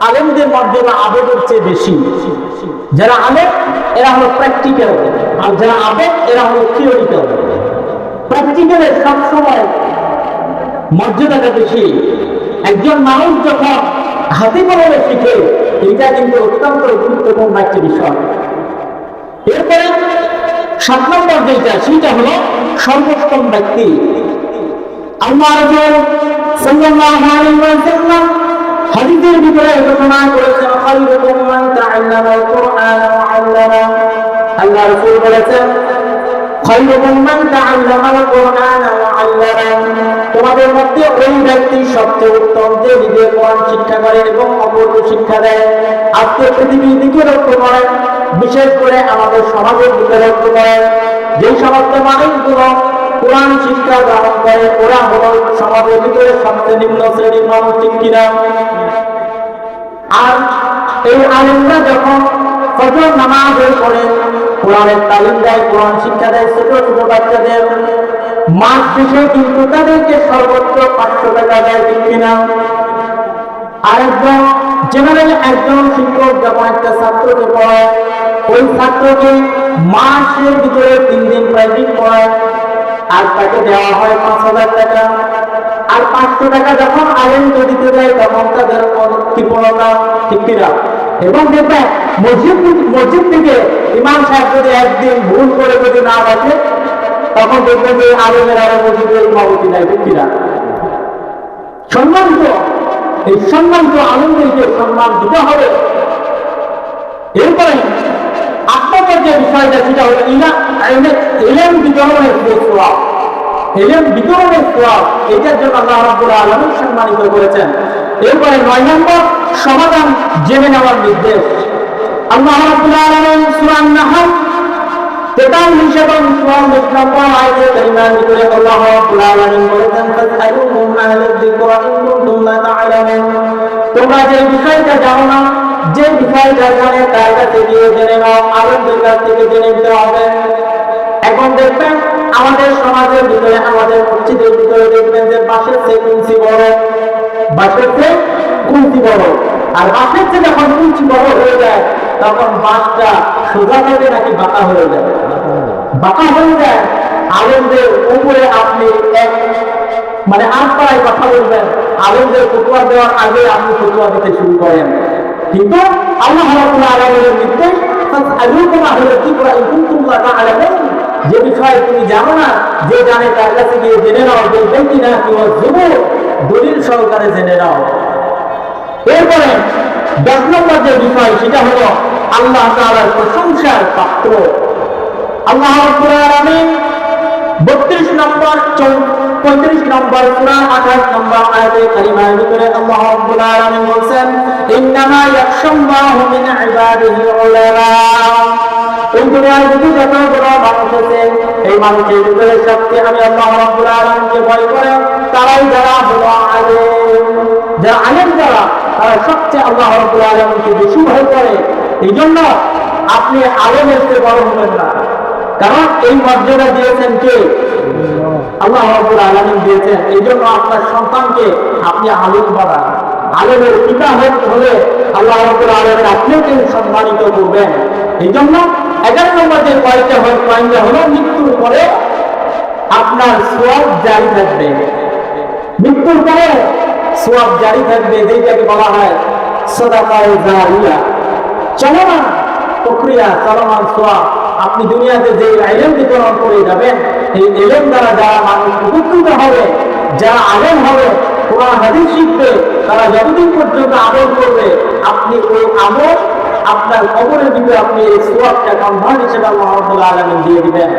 আলেমদের মর্যাদা আবেগের চেয়ে বেশি। যারা আলেম এরা হলো প্র্যাকটিক্যাল, আর যারা আবেগ এরা হলো থিওরিক্যাল। প্র্যাকটিক্যালের সবসময় মর্যাদাটা বেশি। একজন মানুষ যখন হাতে কলমে শিখে, এটা কিন্তু অত্যন্ত গুরুত্বপূর্ণ একটি বিষয়। এরপরে 7 নম্বর যেটা, সেটা হলো সর্বোত্তম ব্যক্তি। আল্লাহ রাসূল সাল্লাল্লাহু আলাইহি ওয়াসাল্লাম হাদিসের ভিতরে ঘোষণা করেছেন, খায়রুকুম মান তাআল্লামাল কুরআন ওয়া 'আল্লামা। আল্লাহ রাসূল বলেছেন, খায়রুকুম মান তাআল্লামাল কুরআন ওয়া 'আল্লামা। তোমাদের মধ্যে ওই ব্যক্তি সবচেয়ে উত্তম যে নিজে কোরআন শিক্ষা করে এবং অপরকে শিক্ষা দেয়। আজকে পৃথিবীর দিকে লক্ষ্য করেন, বিশেষ করে আমাদের সমাজের দিকে লক্ষ্য করেন, যে সমস্ত মানুষগুলো কোরআন শিক্ষা গ্রহণ করে ওরা হলো সমাজের ভিতরে সবচেয়ে নিম্ন শ্রেণীর মানুষ, ঠিক কিনা? আর এই আলেমরা যখন ফজর নামাজের পরে কোরআনের তালিম দেয়, কোরআন শিক্ষা দেয় ছোট ছোট বাচ্চাদের, মাস শেষে কিন্তু তাদেরকে সর্বোচ্চ 500 টাকা দেয়, ঠিক কিনা? আর একজন জেনারেল একজন শিক্ষক যখন একটা ছাত্রকে পড়ায়, ওই ছাত্রকে মাসের ভিতরে 3 দিন প্রাইভেট পড়ায়, আর তাকে দেওয়া হয় 5000 টাকা। আর 500 টাকা যখন আলেমকে দিতে যায় তখন তাদের কৃপণতা, ঠিক কিনা? এবং দেখবেন মসজিদ থেকে ইমাম সাহেব যদি একদিন ভুল করে যদি না রাখে, তখন দেখবেন যে আলেমের আরো মসজিদের ইমামতি নাই, ঠিক কিনা? সম্মানিত, এই সম্মানিত আলেমদেরকে সম্মান দিতে হবে। এরপরে 8 নম্বর যে বিষয়টা, সেটা হলো ইলম বিতরণের সওয়াব। ইলম বিতরণের সওয়াব, এটার জন্য আল্লাহ রাব্বুল আলামিন সম্মানিত করেছেন। এরপরে 9 নম্বর, সমাধান জেনে নেওয়ার নির্দেশ। আল্লাহ রাব্বুল আলামিন সূরা আন-নাহল 43 এবং 44 নম্বর আয়াতে কারিমার ভিতরে আল্লাহ রাব্বুল আলামিন বলেছেন, ফাসআলুহুম আহলা যিকরা ইন কুনতুম লা তা'লামুন। তোমরা যে বিষয়টা জানো না, যে বিষয়টা জানে তার কাছে গিয়ে জেনে নাও, আলেমদের কাছ থেকে জেনে নিতে হবে। এখন দেখবেন আমাদের সমাজের ভিতরে, আমাদের মসজিদের ভিতরে দেখবেন যে বাঁশের চেয়ে কুঞ্চি বড়, বাঁশের চেয়ে কুঞ্চি বড়। আর বাঁশের চেয়ে যখন কুঞ্চি বড় হয়ে যায় তখন বাঁশটা সোজা থাকে নাকি বাঁকা হয়ে যায়? বাঁকা হয়ে যায়। আলেমদের উপরে আপনি আটপাড়ায় কথা বলবেন, আলেমদের ফতোয়া দেওয়ার আগে আপনি ফতোয়া দিতে শুরু করেন। কিন্তু আল্লাহ রাব্বুল আলামিনের নির্দেশ, ফাসআলুহুম আহলা যিকরা ইন কুনতুম লা তা'লামুন। যে বিষয় তুমি জানো না, যে জানে তার কাছে গিয়ে জেনে নাও, বলবেন কিনা কি ওয়াজুবু, দলিল সহকারে জেনে নাও। এরপরে 10 নম্বর যে বিষয়, সেটা হলো আল্লাহ তাআলার প্রশংসার পাত্র। আল্লাহ রাব্বুল আলামিন 32 নম্বর 35 নম্বর সূরা 28 নম্বর আয়াতে কারিমার ভিতরে আল্লাহ রাব্বুল আলামিন বলেন, ইন্নামা ইয়াখশাল্লাহু মিন ইবাদিহি উলামা। এই দুনিয়ার ভিতরে যতগুলো মানুষ আছে, এই মানুষের ভিতরে সবচেয়ে আমি আল্লাহ রাব্বুল আলামিনকে ভয় করে তারাই যারা হলো আলেম। যারা আলেম যারা, তারা সবচেয়ে আল্লাহ রাব্বুল আলামিনকে বেশি ভয় করে। এই জন্য আপনি আলেমের চেয়ে বড় হবেন না, কারণ এই মর্যাদা দিয়েছেন কে? আল্লাহ রাব্বুল আলামিন দিয়েছেন। এই জন্য আপনার সন্তানকে আপনি আলেম বানান। আলেমের পিতা হলে আল্লাহ রাব্বুল আলামিন আপনাকে সম্মানিত করবেন। এই জন্য 11 নম্বর যে পয়েন্টটা হলো, মৃত্যুর পরে আপনার সওয়াব জারি থাকবে। মৃত্যুর পরে সওয়াব জারি থাকবে, যেটাকে বলা হয় সাদাকায়ে জারিয়া, চলমান প্রক্রিয়া, চলমান সওয়াব। আপনি দুনিয়াতে যে ইলম বিতরণ করে যাবেন, এই ইলম দ্বারা যারা মানুষ উপকৃত হবে, যারা আলেম হবে, কোরআন হাদিস শিখবে, তারা যতদিন পর্যন্ত আমল করবে, আপনি ওই আমল আপনার কবরের ভিতরে আপনি এই সওয়াবটা কনভার্ট হিসেবে আল্লাহ রাব্বুল আলামিন দিয়ে দিবেন।